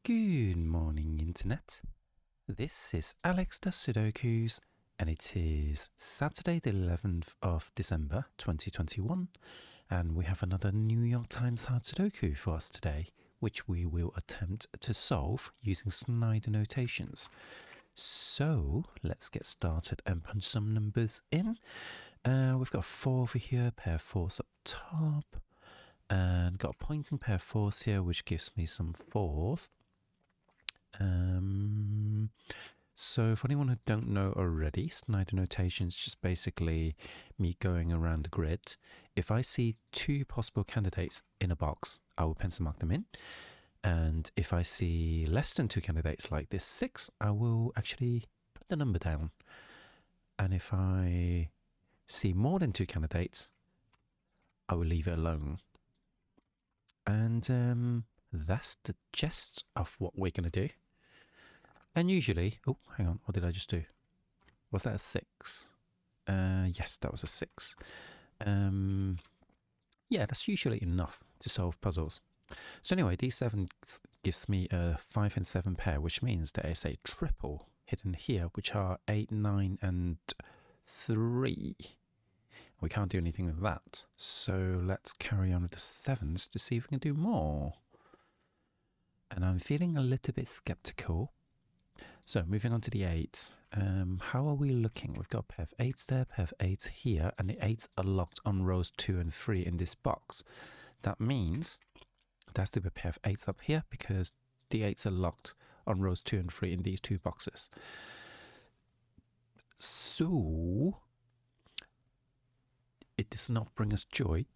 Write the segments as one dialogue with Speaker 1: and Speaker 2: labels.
Speaker 1: Good morning, Internet. This is Alex the Sudokus, and it is Saturday, the 11th of December 2021, and we have another New York Times hard Sudoku for us today, which we will attempt to solve using Snyder notations. So let's get started and punch some numbers in. We've got 4 over here, pair of 4s up top, and got a pointing pair of 4s here, which gives me some 4s. So for anyone who don't know already, Snyder notation is just basically me going around the grid. If I see 2 possible candidates in a box, I will pencil mark them in. And if I see less than 2 candidates like this 6, I will actually put the number down. And if I see more than 2 candidates, I will leave it alone. And that's the gist of what we're going to do. And usually, oh, hang on, what did I just do? Was that a 6? Yes, that was a 6. Yeah, that's usually enough to solve puzzles. So anyway, D7 gives me a 5 and 7 pair, which means there is a triple hidden here, which are 8, 9, and 3. We can't do anything with that. So let's carry on with the 7s to see if we can do more. And I'm feeling a little bit skeptical. So moving on to the 8s. How are we looking? We've got a pair of 8s there, pair of 8s here, and the 8s are locked on rows 2 and 3 in this box. That means there has to be a pair of 8s up here because the 8s are locked on rows 2 and 3 in these 2 boxes. So it does not bring us joy,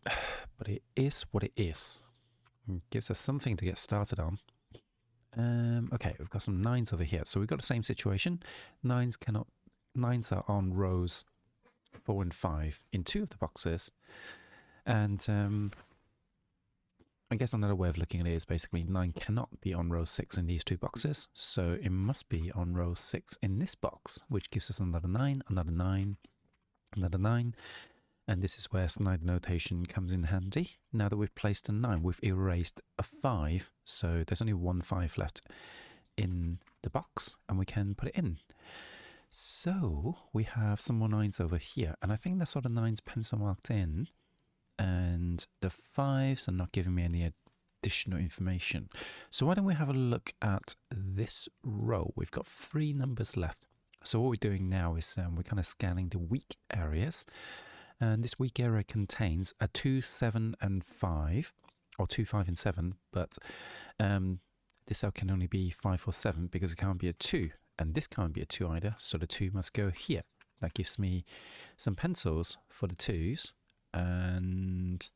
Speaker 1: but it is what it is. It gives us something to get started on. Okay, we've got some 9s over here. So we've got the same situation. 9s are on rows 4 and 5 in 2 of the boxes. And I guess another way of looking at it is basically 9 cannot be on row 6 in these 2 boxes. So it must be on row 6 in this box, which gives us another 9, another 9, another 9. And this is where Snyder notation comes in handy. Now that we've placed a 9, we've erased a 5. So there's only 1 5 left in the box, and we can put it in. So we have some more 9s over here, and I think that's all the 9s pencil marked in. And the 5s are not giving me any additional information. So why don't we have a look at this row? We've got 3 numbers left. So what we're doing now is we're kind of scanning the weak areas. And this weak area contains a 2, 7, and 5, or 2, 5, and 7, but this cell can only be 5 or 7 because it can't be a 2, and this can't be a 2 either, so the 2 must go here. That gives me some pencils for the 2s, and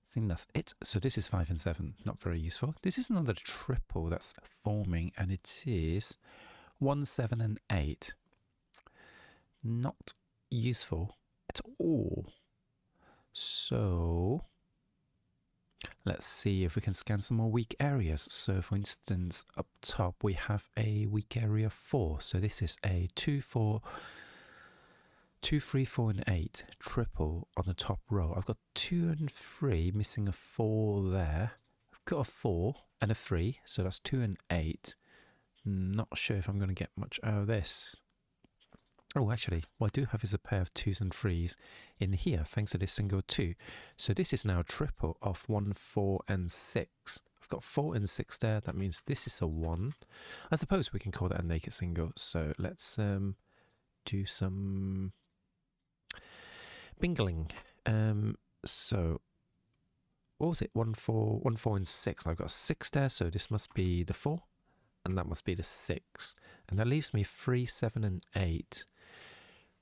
Speaker 1: I think that's it. So this is 5 and 7, not very useful. This is another triple that's forming, and it is 1, 7, and 8. Not useful at all. So let's see if we can scan some more weak areas. So for instance, up top we have a weak area 4. So this is a 2, 4, 2, 3, 4, and 8 triple on the top row. I've got 2 and 3, missing a 4 there. I've got a 4 and a 3, so that's 2 and 8. Not sure if I'm going to get much out of this. Oh, actually, what I do have is a pair of 2s and 3s in here, thanks to this single 2. So this is now a triple of 1, 4, and 6. I've got 4 and 6 there. That means this is a 1. I suppose we can call that a naked single. So let's do some bingling. So what was it? 1, 4, 1, 4, and 6. I've got a 6 there, so this must be the 4. And that must be the 6. And that leaves me 3, 7, and 8,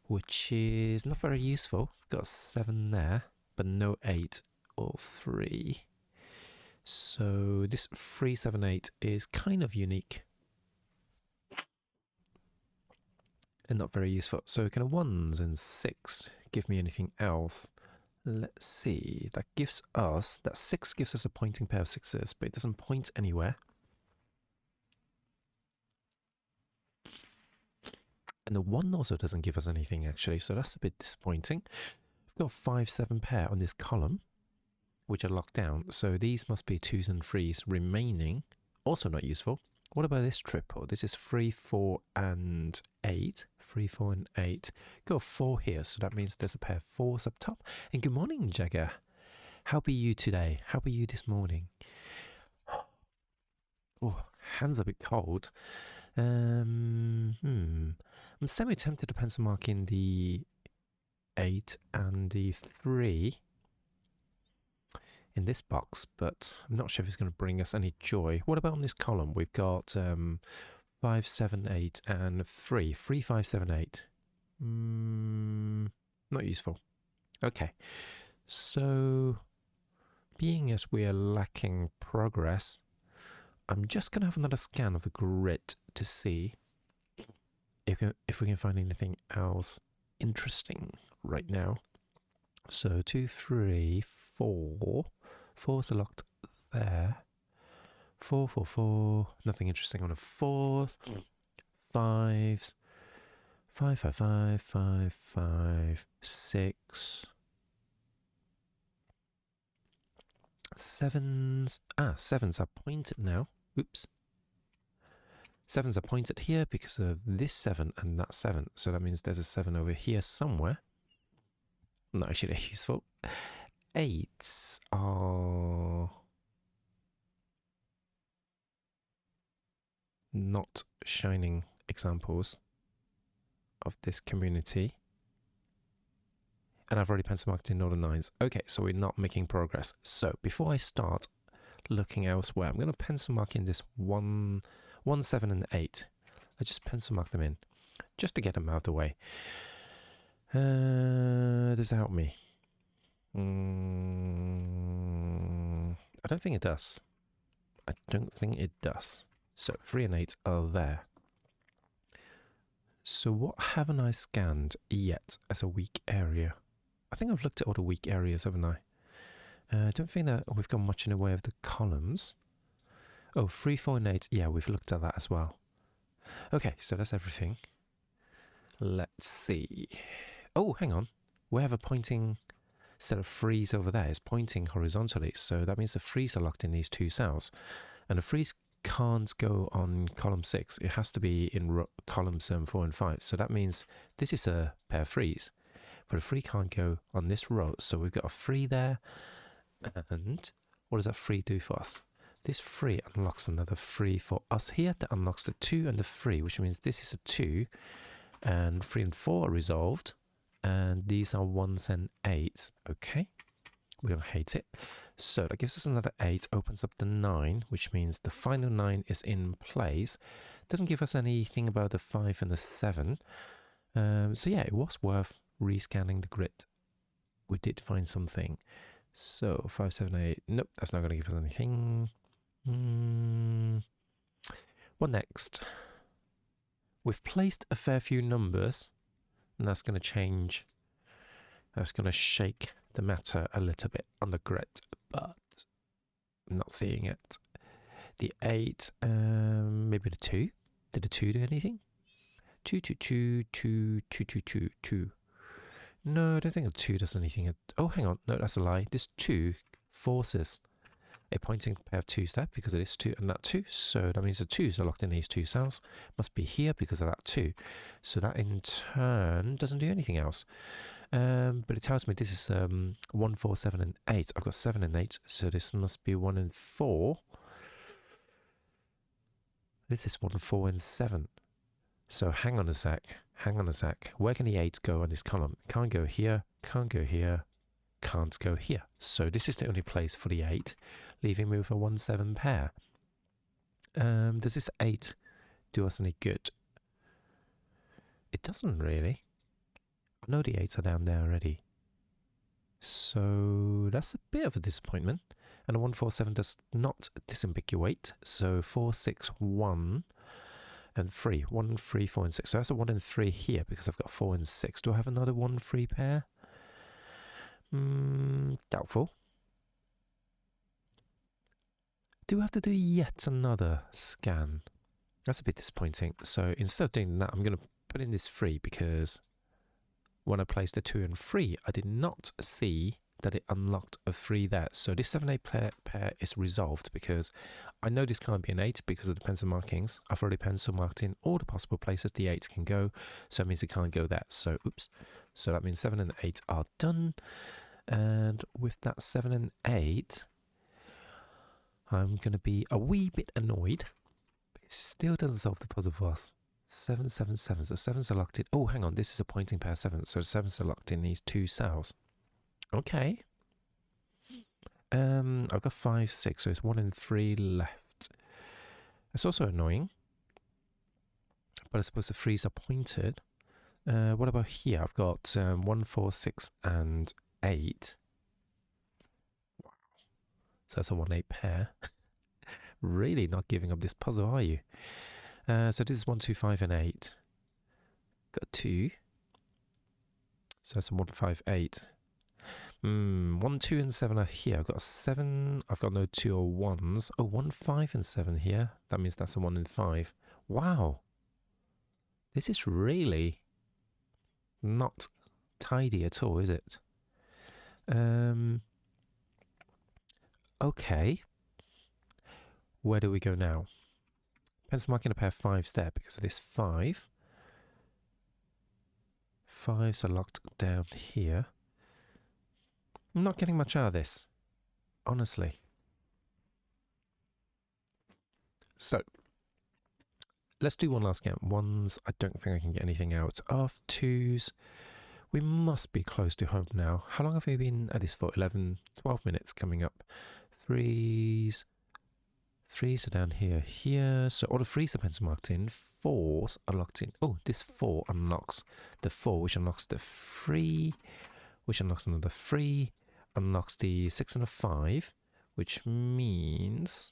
Speaker 1: which is not very useful. I've got a 7 there, but no 8 or 3. So this 3, 7, 8 is kind of unique. And not very useful. So can 1s and 6 give me anything else? Let's see. That 6 gives us a pointing pair of 6s, but it doesn't point anywhere. And the 1 also doesn't give us anything, actually, so that's a bit disappointing. We've got a 5, 7 pair on this column, which are locked down, so these must be 2s and 3s remaining Also not useful. What about this triple? This is 3, 4, and 8. 3, 4, and 8. Got 4 here, so that means there's a pair of 4s up top. And good morning, Jagger. How be you today? How be you this morning? Oh, hands a bit cold. I'm semi-tempted to pencil mark in the 8 and the 3 in this box, but I'm not sure if it's going to bring us any joy. What about on this column? We've got 5, 7, 8, and 3. 3, 5, 7, 8. Not useful. Okay. So, being as we are lacking progress, I'm just going to have another scan of the grid to see if we can find anything else interesting right now. So 2, 3, 4. 4s are locked there. 4, 4, 4. Nothing interesting on the 4s. 5s. 5, 5, 5, 5, 5, 6. 7s. 7s are pointed now. Oops. 7s are pointed here because of this 7 and that 7. So that means there's a 7 over here somewhere. Not actually useful. 8s are not shining examples of this community. And I've already pencil marked in all the 9s. Okay, so we're not making progress. So before I start looking elsewhere, I'm going to pencil mark in this 1, 7, and 8. I just pencil mark them in just to get them out of the way. Does that help me? I don't think it does. I don't think it does. So 3 and 8 are there. So what haven't I scanned yet as a weak area? I think I've looked at all the weak areas, haven't I? I don't think that we've got much in the way of the columns. Oh, 3, 4, and 8. Yeah, we've looked at that as well. Okay, so that's everything. Let's see. Oh, hang on. We have a pointing set of 3s over there. It's pointing horizontally. So that means the 3s are locked in these 2 cells. And the 3s can't go on column 6. It has to be in columns 4 and 5. So that means this is a pair of 3s. But a 3 can't go on this row. So we've got a 3 there. And what does that 3 do for us? This 3 unlocks another 3 for us here. That unlocks the 2 and the 3, which means this is a 2. And 3 and 4 are resolved. And these are 1s and 8s. Okay. We don't hate it. So that gives us another 8. Opens up the 9, which means the final 9 is in place. Doesn't give us anything about the 5 and the 7. So yeah, it was worth rescanning the grid. We did find something. So 5, 7, 8. Nope, that's not going to give us anything. What next? We've placed a fair few numbers, and that's going to change. That's going to shake the matter a little bit on the grid, but I'm not seeing it. The 8, maybe the 2. Did the 2 do anything? 2, 2, 2, 2, 2, 2, 2, 2. No, I don't think a 2 does anything. Oh, hang on. No, that's a lie. This 2 forces a pointing pair of 2s there because of this 2 and that 2. So that means the 2s are locked in these 2 cells. Must be here because of that 2. So that in turn doesn't do anything else. But it tells me this is 1, 4, 7, and 8. I've got 7 and 8, so this must be 1 and 4. This is 1, 4, and 7. So hang on a sec. Hang on a sec. Where can the 8 go on this column? Can't go here. Can't go here. Can't go here. So this is the only place for the 8, leaving me with a 1, 7 pair. Does this 8 do us any good? It doesn't really. I know the 8s are down there already. So that's a bit of a disappointment. And a 1, 4, 7 does not disambiguate. So 4, 6, 1, and 3. 1, 3, 4, and 6. So that's a 1 and 3 here because I've got 4 and 6. Do I have another 1, 3 pair? Doubtful. Do I have to do yet another scan? That's a bit disappointing. So instead of doing that, I'm going to put in this 3 because when I placed the 2 and 3, I did not see that it unlocked a 3 there. So this 7-8 pair is resolved because I know this can't be an 8 because of the pencil markings. I've already pencil marked in all the possible places the 8 can go, so it means it can't go there. So oops. So that means 7 and 8 are done. And with that 7 and 8, I'm going to be a wee bit annoyed. It still doesn't solve the puzzle for us. 7, 7, 7. So 7s are locked in. Oh, hang on. This is a pointing pair 7. So 7s are locked in these 2 cells. Okay. I've got 5, 6. So it's 1 and 3 left. That's also annoying. But I suppose the 3s are pointed. What about here? I've got 1, 4, 6, and 8. Wow. So that's a 1, 8 pair. Really not giving up this puzzle, are you? So this is 1, 2, 5, and 8. Got 2. So that's a 1, 5, 8. 1, 2, and 7 are here. I've got a 7. I've got no 2 or 1s. Oh, 1, 5, and 7 here. That means that's a 1 and 5. Wow. This is really not tidy at all, is it? Okay. Where do we go now? Pencil marking a pair of 5s there because of this 5. 5s are locked down here. I'm not getting much out of this, honestly. So, let's do one last count. 1s, I don't think I can get anything out of. 2s, we must be close to home now. How long have we been at this for? 11, 12 minutes coming up. 3s. 3s are down here. So all the 3s are pencil marked in. 4s are locked in. Oh, this 4 unlocks the 4, which unlocks the 3, which unlocks another 3, unlocks the 6 and a 5, which means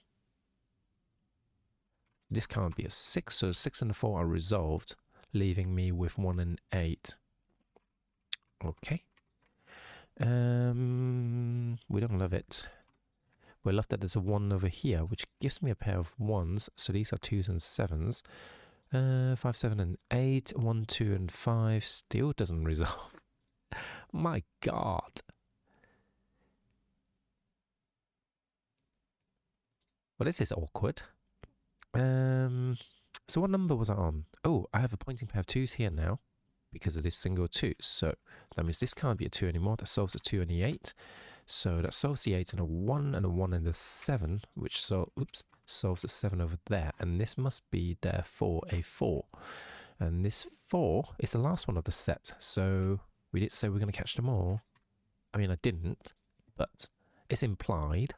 Speaker 1: this can't be a 6. So 6 and a 4 are resolved, leaving me with 1 and 8. Okay. We don't love it. We love that there's a 1 over here, which gives me a pair of 1s. So these are 2s and 7s. 5, 7, and 8. 1, 2, and 5 still doesn't resolve. My God. Well, this is awkward. So what number was I on? Oh, I have a pointing pair of 2s here now because of this single 2. So that means this can't be a 2 anymore. That solves a 2 and the 8. So that solves the 8 and a 1 and a 1 and a 7, which solves the 7 over there. And this must be therefore a 4. And this 4 is the last one of the set. So we did say we're going to catch them all. I mean, I didn't, but it's implied.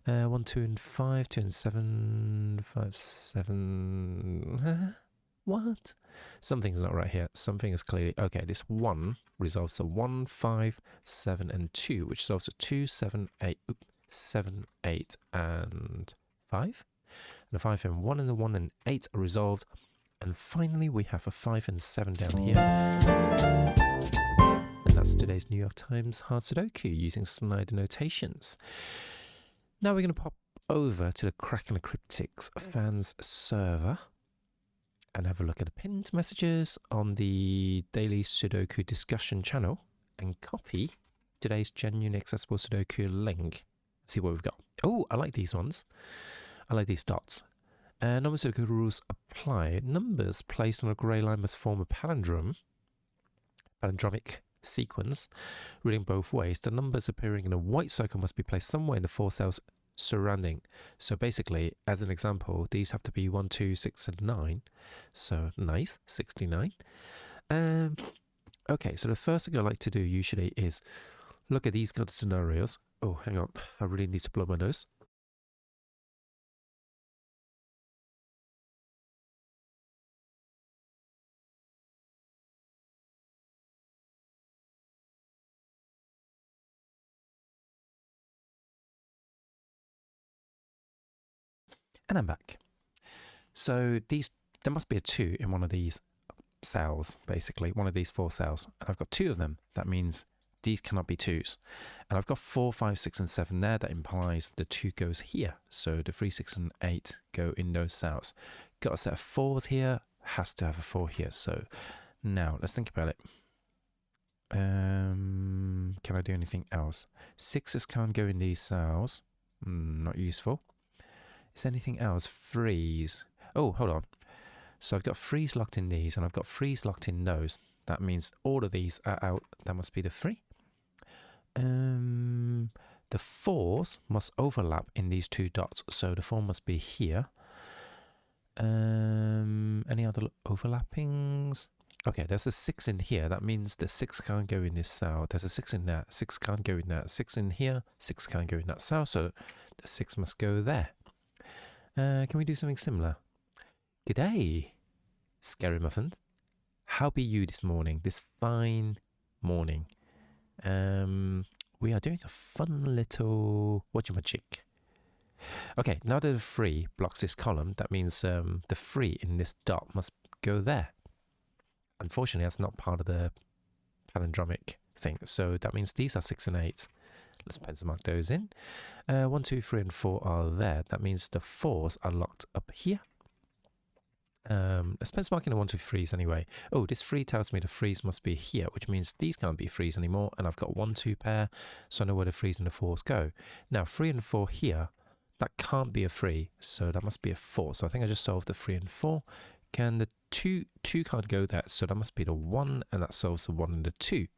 Speaker 1: 1, 2, and 5, 2 and 7, 5, 7. What? Something's not right here. Something is clearly... Okay, this 1 resolves a 1, 5, 7, and 2, which solves a 2, 7, 8, 7, 8, and 5. And a 5 and 1 and the 1 and 8 are resolved. And finally, we have a 5 and 7 down here. And that's today's New York Times hard Sudoku using Snyder notations. Now we're going to pop over to the Crack and the Cryptics fans server and have a look at the pinned messages on the daily Sudoku discussion channel and copy today's genuinely accessible Sudoku link. See what we've got. Oh, I like these ones. I like these dots. Normal Sudoku rules apply. Numbers placed on a grey line must form a palindromic sequence, reading both ways. The numbers appearing in a white circle must be placed somewhere in the 4 cells surrounding. So basically, as an example, these have to be 1, 2, 6, and 9. So nice, 69. Okay, so the first thing I like to do usually is look at these kind of scenarios. Oh, hang on, I really need to blow my nose. And I'm back. So there must be a 2 in one of these cells, basically, one of these 4 cells. And I've got 2 of them. That means these cannot be 2s. And I've got 4, 5, 6, and 7 there. That implies the 2 goes here. So the 3, 6, and 8 go in those cells. Got a set of 4s here. Has to have a 4 here. So now let's think about it. Can I do anything else? 6s can't go in these cells. Not useful. Is there anything else? Freeze. Oh, hold on. So I've got freeze locked in these, and I've got freeze locked in those. That means all of these are out. That must be the 3. The 4s must overlap in these 2 dots. So the 4 must be here. Any other overlappings? Okay, there's a 6 in here. That means the 6 can't go in this cell. There's a 6 in there. 6 can't go in that. 6 in here. 6 can't go in that cell. So the 6 must go there. Can we do something similar? G'day, Scary Muffins. How be you this morning? This fine morning. We are doing a fun little whatchamajig. Okay, now that the 3 blocks this column, that means the 3 in this dot must go there. Unfortunately, that's not part of the palindromic thing. So that means these are 6 and 8. Let's pencil mark those in. 1, 2, 3, and 4 are there. That means the 4s are locked up here. Let's pencil mark in the 1, 2, 3s anyway. Oh, this 3 tells me the 3s must be here, which means these can't be 3s anymore. And I've got 1, 2 pair, so I know where the 3s and the 4s go. Now, 3 and 4 here, that can't be a 3, so that must be a 4. So I think I just solved the 3 and 4. Can the 2 can't go there, so that must be the 1, and that solves the 1 and the 2.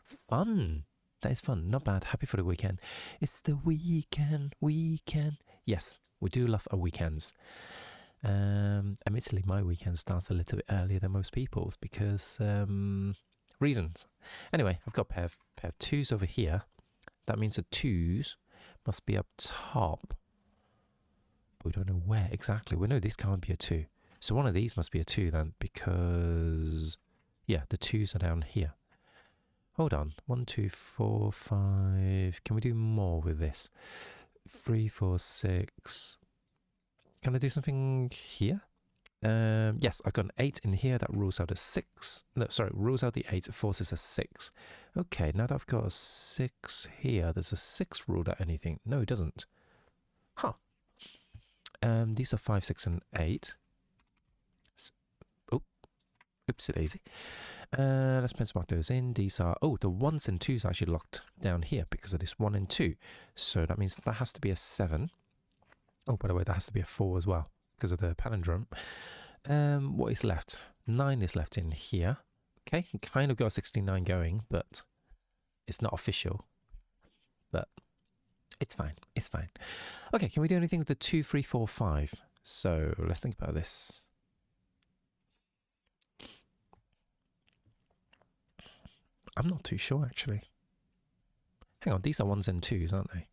Speaker 1: Fun! That is fun. Not bad. Happy for the weekend. It's the weekend. Yes, we do love our weekends. Admittedly, my weekend starts a little bit earlier than most people's because reasons. Anyway, I've got a pair of 2s over here. That means the 2s must be up top. But we don't know where exactly. We know this can't be a 2. So one of these must be a 2 then, because, yeah, the 2s are down here. Hold on. 1, 2, 4, 5. Can we do more with this? 3, 4, 6. Can I do something here? Yes, I've got an 8 in here. That rules out a 6. No, sorry, rules out the 8. It forces a 6. Okay, now that I've got a 6 here, does a 6 rule out anything? No, it doesn't. Huh. These are 5, 6, and 8. Oopsie daisy. Let's pencil mark those in. These are, the 1s and 2s are actually locked down here because of this 1 and 2. So that means that has to be a 7. Oh, by the way, that has to be a 4 as well because of the palindrome. What is left? 9 is left in here. Okay, you kind of got 69 going, but it's not official. But it's fine. It's fine. Okay, can we do anything with the 2, 3, 4, 5? So let's think about this. I'm not too sure, actually. Hang on, these are 1s and 2s, aren't they?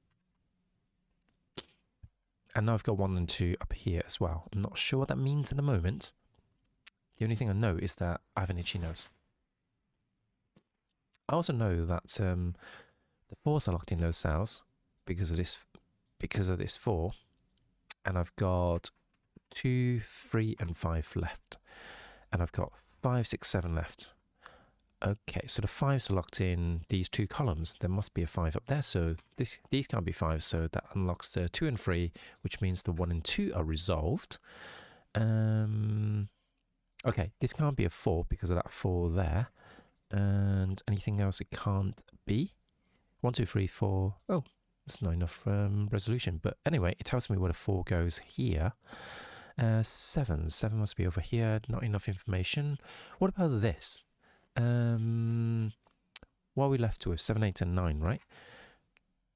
Speaker 1: And now I've got 1 and 2 up here as well. I'm not sure what that means in the moment. The only thing I know is that I have an itchy nose. I also know that the 4s are locked in those cells because of this 4. And I've got 2, 3, and 5 left. And I've got 5, 6, 7 left. Okay, so the 5s are locked in these 2 columns. There must be a 5 up there, so these can't be 5s, so that unlocks the 2 and 3, which means the 1 and 2 are resolved. Okay, this can't be a 4 because of that 4 there. And anything else it can't be? 1, 2, 3, 4. Oh, that's not enough resolution. But anyway, it tells me where the 4 goes here. 7 must be over here. Not enough information. What about this? What are we left with? 7, 8, and 9, right?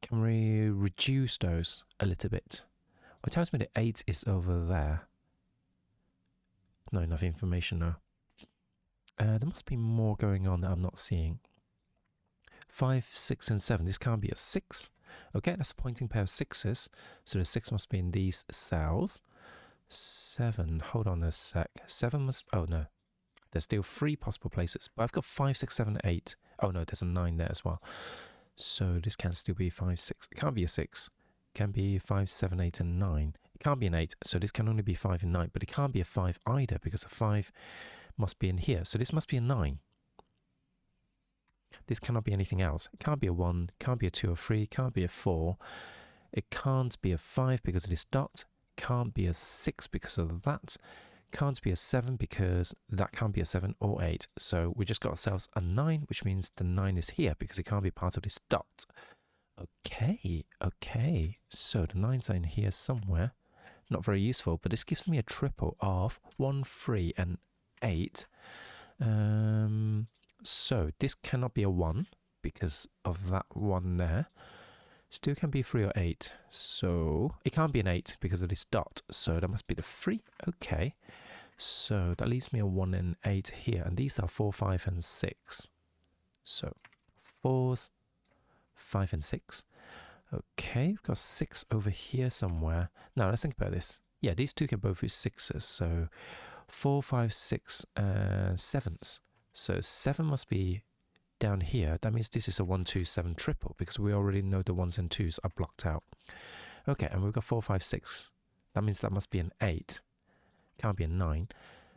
Speaker 1: Can we reduce those a little bit? Well, it tells me the 8 is over there. Not enough information now. There must be more going on that I'm not seeing. 5, 6, and 7. This can't be a 6. Okay, that's a pointing pair of 6s. So the 6 must be in these cells. 7, hold on a sec. 7 must, oh no. There's still 3 possible places. But I've got 5, 6, 7, 8. Oh no, there's a 9 there as well. So this can still be 5, 6. It can't be a 6. It can be 5, 7, 8, and 9. It can't be an 8. So this can only be 5 and 9. But it can't be a 5 either because a 5 must be in here. So this must be a 9. This cannot be anything else. It can't be a 1. Can't be a 2 or 3. Can't be a 4. It can't be a 5 because of this dot. Can't be a 6 because of that. can't be a 7 because that can't be a 7 or 8. So we just got ourselves a 9, which means the 9 is here because it can't be part of this dot. Okay, okay. So the 9's are in here somewhere. Not very useful, but this gives me a triple of 1, 3, and 8. So this cannot be a 1 because of that 1 there. Still can be 3 or 8. So it can't be an 8 because of this dot. So that must be the 3. Okay. So that leaves me a 1 and 8 here. And these are 4, 5, and 6. So 4s, 5, and 6. Okay, we've got 6 over here somewhere. Now let's think about this. Yeah, these two can both be 6s. So 4, 5, 6, 7s. So 7 must be down here. That means this is a 1, 2, 7 triple because we already know the 1s and 2s are blocked out. Okay, and we've got 4, 5, 6. That means that must be an 8. Can't be a 9.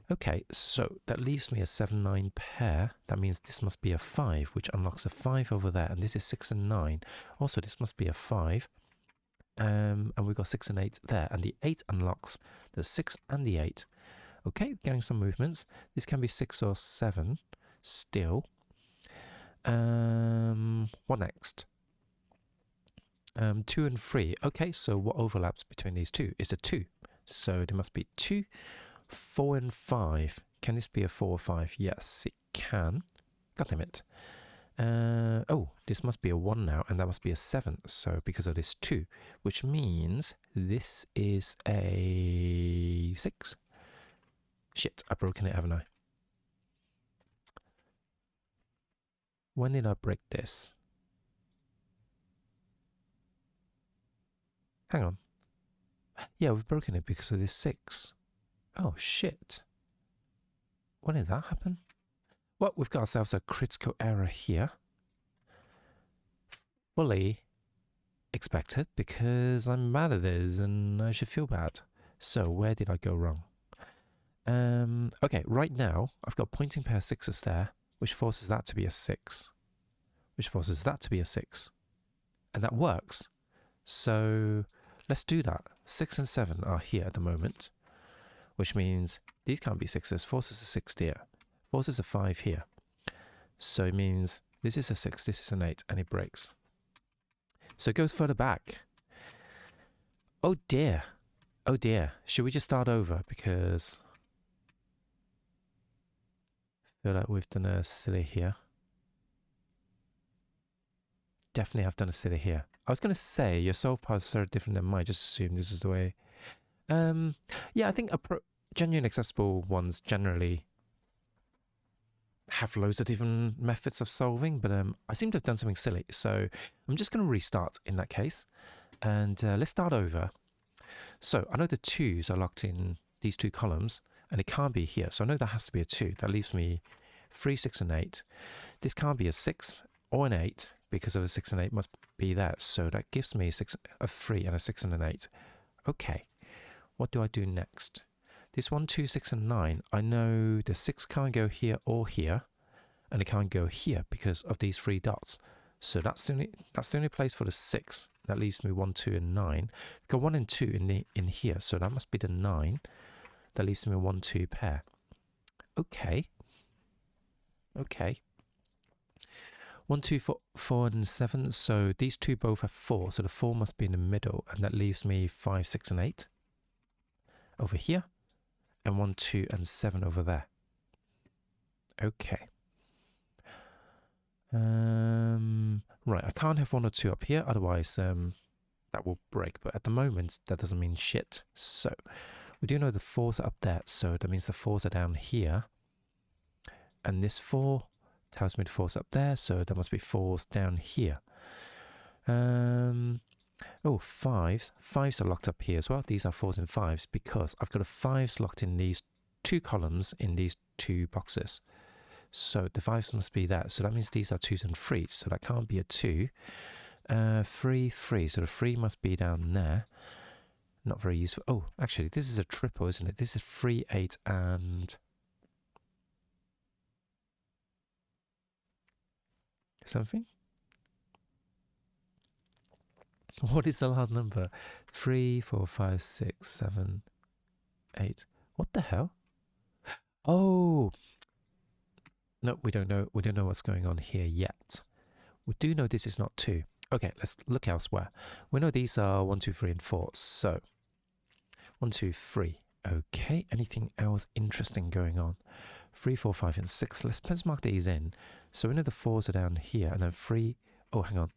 Speaker 1: Okay, so that leaves me a 7, 9 pair. That means this must be a 5, which unlocks a 5 over there. And this is 6 and 9. Also, this must be a 5. And we've got 6 and 8 there. And the 8 unlocks the 6 and the 8. Okay, getting some movements. This can be 6 or 7 still. What next? 2 and 3. Okay, so what overlaps between these two is a 2. So there must be 2. 4 and 5. Can this be a 4 or 5? Yes, it can. God damn it. Oh, this must be a 1 now, and that must be a 7. So because of this 2, which means this is a 6. Shit, I've broken it, haven't I? When did I break this? Hang on. Yeah, we've broken it because of this 6. Oh, shit. When did that happen? Well, we've got ourselves a critical error here. Fully expected because I'm mad at this and I should feel bad. So where did I go wrong? Okay, right now I've got pointing pair 6s there, which forces that to be a 6. Which forces that to be a 6. And that works. So let's do that. 6 and 7 are here at the moment, which means these can't be 6s. Forces a 6 here. Forces a 5 here. So it means this is a 6, this is an 8, and it breaks. So it goes further back. Oh dear. Oh dear. Should we just start over? Because I feel like we've done a silly here. Definitely have done a silly here. I was going to say your solve path is very different than mine. Just assume this is the way. Yeah, I think genuine accessible ones generally have loads of different methods of solving, but I seem to have done something silly. So I'm just going to restart in that case. And let's start over. So I know the 2s are locked in these 2 columns, and it can't be here. So I know that has to be a 2. That leaves me 3, 6, and 8. This can't be a 6 or an 8 because of a 6 and 8 must be there. So that gives me a 3 and a 6 and an 8. Okay, what do I do next? This 1, 2, 6, and 9, I know the 6 can't go here or here, and it can't go here because of these 3 dots. So that's the only place for the 6. That leaves me 1, 2, and 9. I've got 1 and 2 in here, so that must be the 9. That leaves me a 1, 2 pair. Okay. Okay. 1, 2, 4, and 7. So these 2 both have 4. So the 4 must be in the middle, and that leaves me 5, 6, and 8 over here, and 1, 2, and 7 over there. Okay. Right, I can't have 1 or 2 up here, otherwise that will break. But at the moment, that doesn't mean shit. So we do know the 4s are up there, so that means the 4s are down here. And this 4 tells me the 4s up there, so there must be 4s down here. Oh, 5s. 5s are locked up here as well. These are 4s and 5s because I've got a 5s locked in these 2 columns in these 2 boxes. So the 5s must be there. So that means these are 2s and 3s. So that can't be a 2. 3, 3. So the 3 must be down there. Not very useful. Oh, actually, this is a triple, isn't it? This is 3, 8, and something. What is the last number? 3, 4, 5, 6, 7, 8. What the hell? Oh, no, we don't know. We don't know what's going on here yet. We do know this is not 2. Okay, let's look elsewhere. We know these are 1, 2, 3, and 4. So 1, 2, 3. Okay, anything else interesting going on? 3, 4, 5, and 6. Let's mark these in. So we know the 4s are down here, and then 3. Oh, hang on.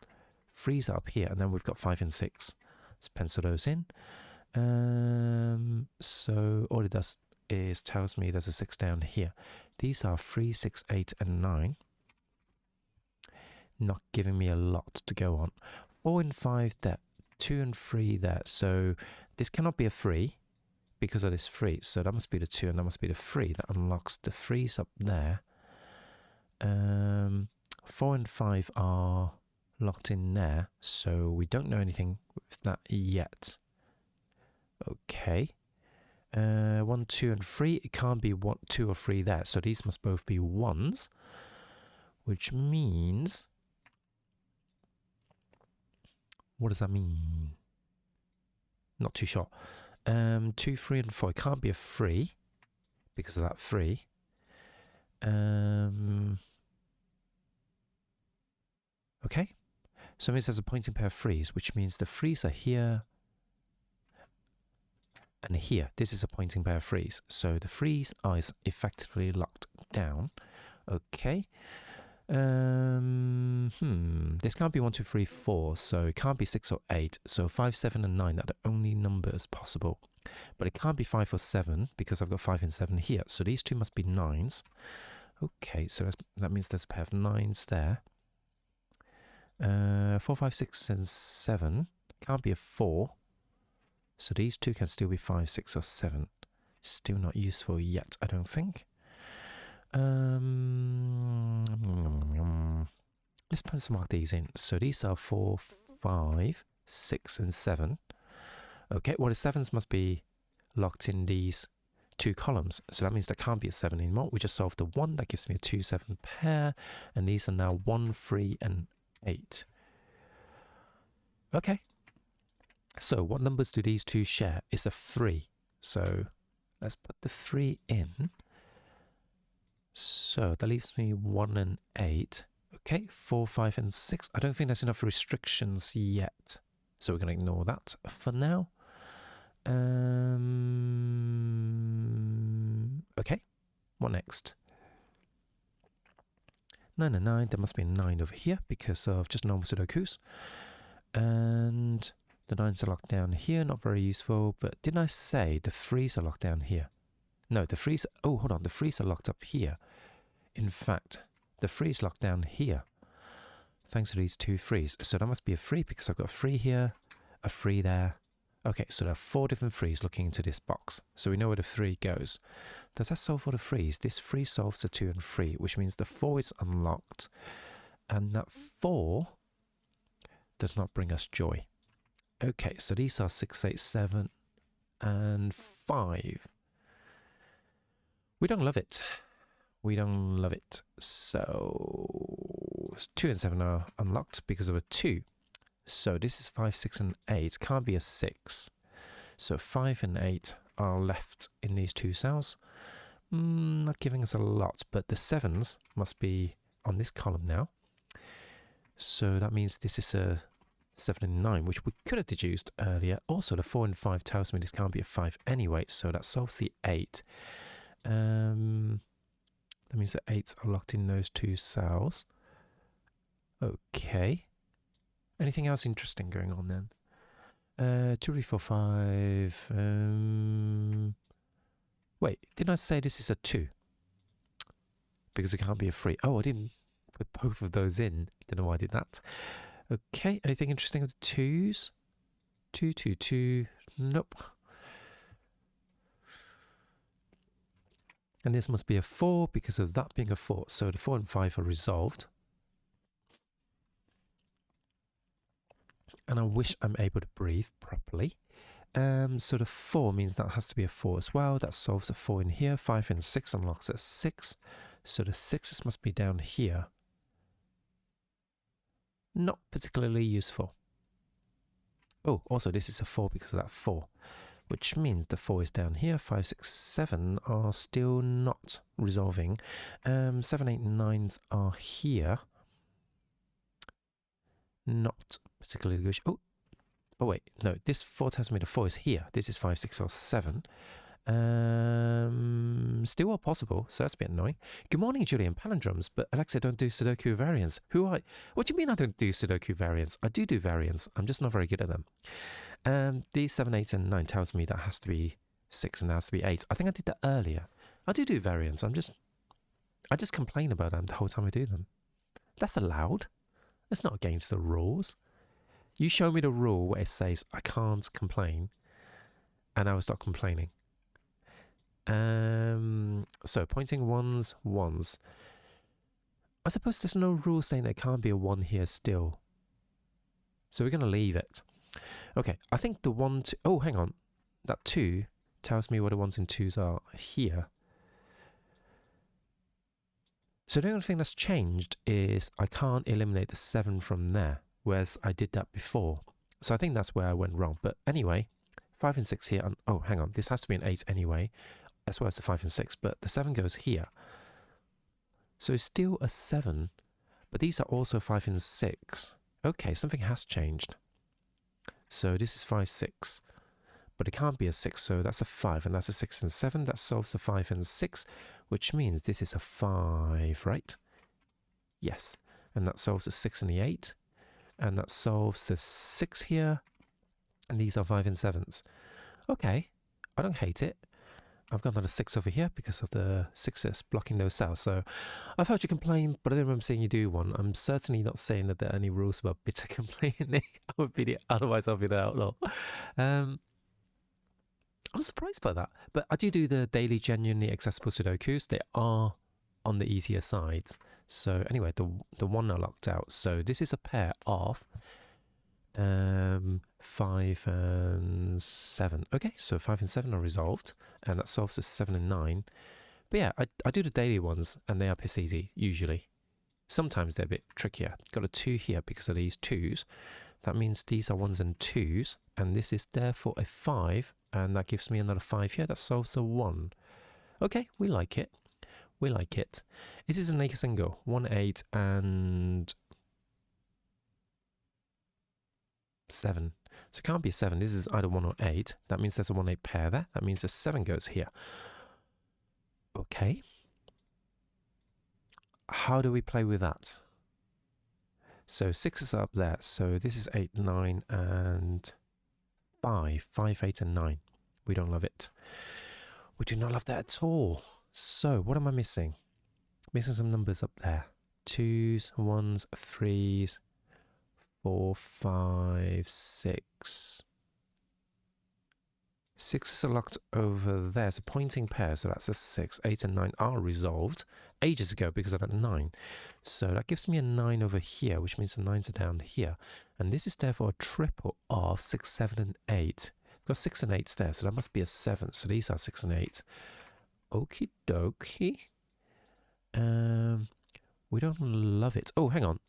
Speaker 1: 3's are up here, and then we've got 5 and 6. Let's pencil those in. So all it does is tells me there's a 6 down here. These are 3, 6, 8, and 9. Not giving me a lot to go on. 4 and 5 there, 2 and 3 there. So this cannot be a 3 because of this 3. So that must be the 2 and that must be the 3. That unlocks the 3s up there. 4 and 5 are locked in there. So we don't know anything with that yet. Okay. 1, 2, and 3. It can't be 1, 2, or 3 there. So these must both be 1s, which means... What does that mean? Not too sure. 2, 3, and 4. It can't be a 3 because of that 3. Okay. So it means there's a pointing pair of 3s, which means the 3s are here and here. This is a pointing pair of 3s. So the 3s are effectively locked down. Okay. This can't be 1, 2, 3, 4, so it can't be 6 or 8. So 5, 7, and 9 are the only numbers possible. But it can't be 5 or 7 because I've got 5 and 7 here. So these two must be 9s. Okay, so that means there's a pair of 9s there. 4, 5, 6, and 7 can't be a 4. So these two can still be 5, 6, or 7. Still not useful yet, I don't think. Let's pencil mark these in. So these are 4, 5, 6, and 7. Okay, well the 7s must be locked in these 2 columns. So that means there can't be a 7 anymore. We just solved the 1. That gives me a 2, 7 pair. And these are now 1, 3, and 8. Okay. So what numbers do these two share? It's a 3. So let's put the 3 in. So that leaves me 1 and 8. Okay, 4, 5, and 6. I don't think there's enough restrictions yet. So we're going to ignore that for now. Okay, what next? 9 and 9. There must be a 9 over here because of just normal Sudokus. And the 9s are locked down here. Not very useful. But didn't I say the 3s are locked down here? No, the 3s... Oh, hold on. The 3s are locked up here. In fact, the 3's locked down here. Thanks to these 2 3's. So that must be a 3 because I've got a 3 here, a 3 there. Okay, so there are 4 different 3's looking into this box. So we know where the 3 goes. Does that solve for the 3's? This 3 solves the 2 and 3, which means the 4 is unlocked. And that 4 does not bring us joy. Okay, so these are 6, 8, 7, and 5. We don't love it. We don't love it. So 2 and 7 are unlocked because of a 2. So this is 5, 6, and 8. Can't be a 6. So 5 and 8 are left in these 2 cells. Not giving us a lot, but the 7s must be on this column now. So that means this is a 7 and 9, which we could have deduced earlier. Also, the 4 and 5 tells me this can't be a 5 anyway, so that solves the 8. That means the 8s are locked in those 2 cells. Okay. Anything else interesting going on then? 2, 3, 4, 5. Wait, didn't I say this is a 2? Because it can't be a 3. Oh, I didn't put both of those in. Don't know why I did that. Okay, anything interesting with the 2s? 2, 2, 2. Nope. And this must be a 4 because of that being a 4. So the 4 and 5 are resolved. And I wish I'm able to breathe properly. So the 4 means that has to be a 4 as well. That solves a 4 in here. 5 and 6 unlocks a 6. So the 6s must be down here. Not particularly useful. Oh, also this is a 4 because of that 4. which means the 4 is down here. 5, 6, 7 are still not resolving. 7, 8, 9s are here. Not particularly good. Oh wait, no, this 4 tells me the 4 is here. This is 5, 6, or 7. Still all possible, so that's a bit annoying. Good morning, Julian. Palindromes, but Alexa don't do Sudoku variants. What do you mean I don't do Sudoku variants? I do variants. I'm just not very good at them. These 7, 8, and 9 tells me that has to be 6 and that has to be 8. I think I did that earlier. I do variants. I just complain about them the whole time I do them. That's allowed. That's not against the rules. You show me the rule where it says I can't complain, and I will stop complaining. So pointing ones. I suppose there's no rule saying there can't be a 1 here still. So we're going to leave it. Okay, I think the 1, 2... Oh, hang on. That 2 tells me what the 1s and 2s are here. So the only thing that's changed is I can't eliminate the 7 from there, whereas I did that before. So I think that's where I went wrong. But anyway, 5 and 6 here. And, oh, hang on. This has to be an 8 anyway, as well as the 5 and 6. But the 7 goes here. So it's still a 7. But these are also 5 and 6. Okay, something has changed. So this is 5, 6. But it can't be a 6, so that's a 5. And that's a 6 and 7. That solves a 5 and 6, which means this is a 5, right? Yes. And that solves a 6 and the 8. And that solves the 6 here. And these are 5 and 7s. Okay, I don't hate it. I've got another 6 over here because of the 6s blocking those cells. So I've heard you complain, but I don't remember seeing you do one. I'm certainly not saying that there are any rules about bitter complaining. Otherwise I'll be the outlaw. I'm surprised by that. But I do the daily genuinely accessible Sudokus. They are on the easier sides. So anyway, the 1 are locked out. So this is a pair of 5 and 7. Okay, so 5 and 7 are resolved, and that solves the 7 and 9. But yeah, I do the daily ones, and they are piss easy, usually. Sometimes they're a bit trickier. Got a 2 here because of these 2s. That means these are 1s and 2s, and this is therefore a 5, and that gives me another 5 here. That solves a 1. Okay, we like it. We like it. This is an 8 single. 1, 8, and 7. So it can't be a 7. This is either 1 or 8. That means there's a 1, 8 pair there. That means the 7 goes here. Okay. How do we play with that? So 6 is up there. So this is 8, 9, and 5. 5, 8, and 9. We don't love it. We do not love that at all. So what am I missing? Missing some numbers up there. 2s, 1s, 3s, 4, 5, 6. 6 are locked over there. It's a pointing pair, so that's a 6. 8 and 9 are resolved ages ago because of that 9. So that gives me a 9 over here, which means the 9s are down here. And this is therefore a triple of 6, 7, and 8. I've got 6 and 8s there, so that must be a 7. So these are 6 and 8. Okie dokie. We don't love it. Oh, hang on.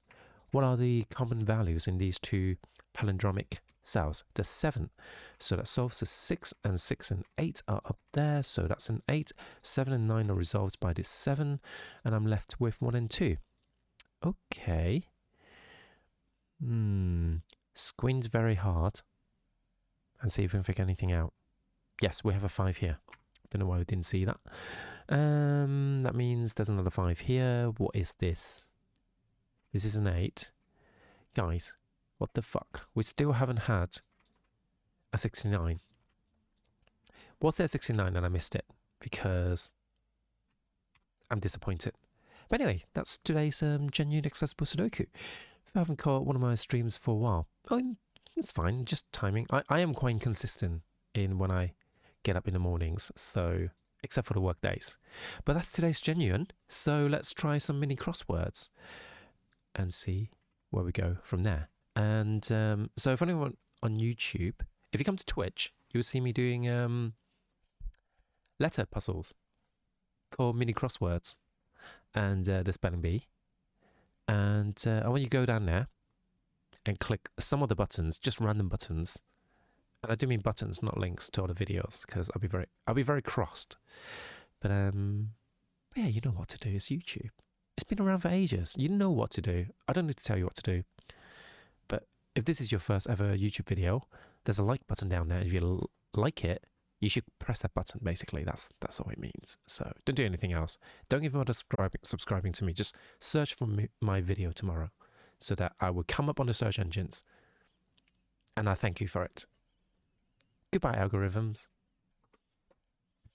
Speaker 1: What are the common values in these two palindromic cells? The 7. So that solves the 6, and 6 and 8 are up there. So that's an 8. 7 and 9 are resolved by this 7. And I'm left with 1 and 2. Okay. Squint very hard and see if we can figure anything out. Yes, we have a 5 here. Don't know why we didn't see that. That means there's another 5 here. What is this? This is an 8. Guys, what the fuck? We still haven't had a 69. Was there 69 and I missed it? Because I'm disappointed. But anyway, that's today's genuine accessible Sudoku. If I haven't caught one of my streams for a while, it's fine, just timing. I am quite inconsistent in when I get up in the mornings, so except for the work days. But that's today's genuine. So let's try some mini crosswords and see where we go from there. And so if anyone on YouTube, if you come to Twitch, you'll see me doing letter puzzles called mini crosswords and the spelling bee. And I want you to go down there and click some of the buttons, just random buttons, And I do mean buttons, not links to other videos, because I'll be very crossed. But yeah, you know what to do. It's YouTube. It's been around for ages. You know what to do. I don't need to tell you what to do. But if this is your first ever YouTube video, there's a like button down there. If you like it, you should press that button. Basically, that's all it means. So don't do anything else. Don't even bother subscribing to me. Just search for my video tomorrow, so that I will come up on the search engines. And I thank you for it. Goodbye, algorithms.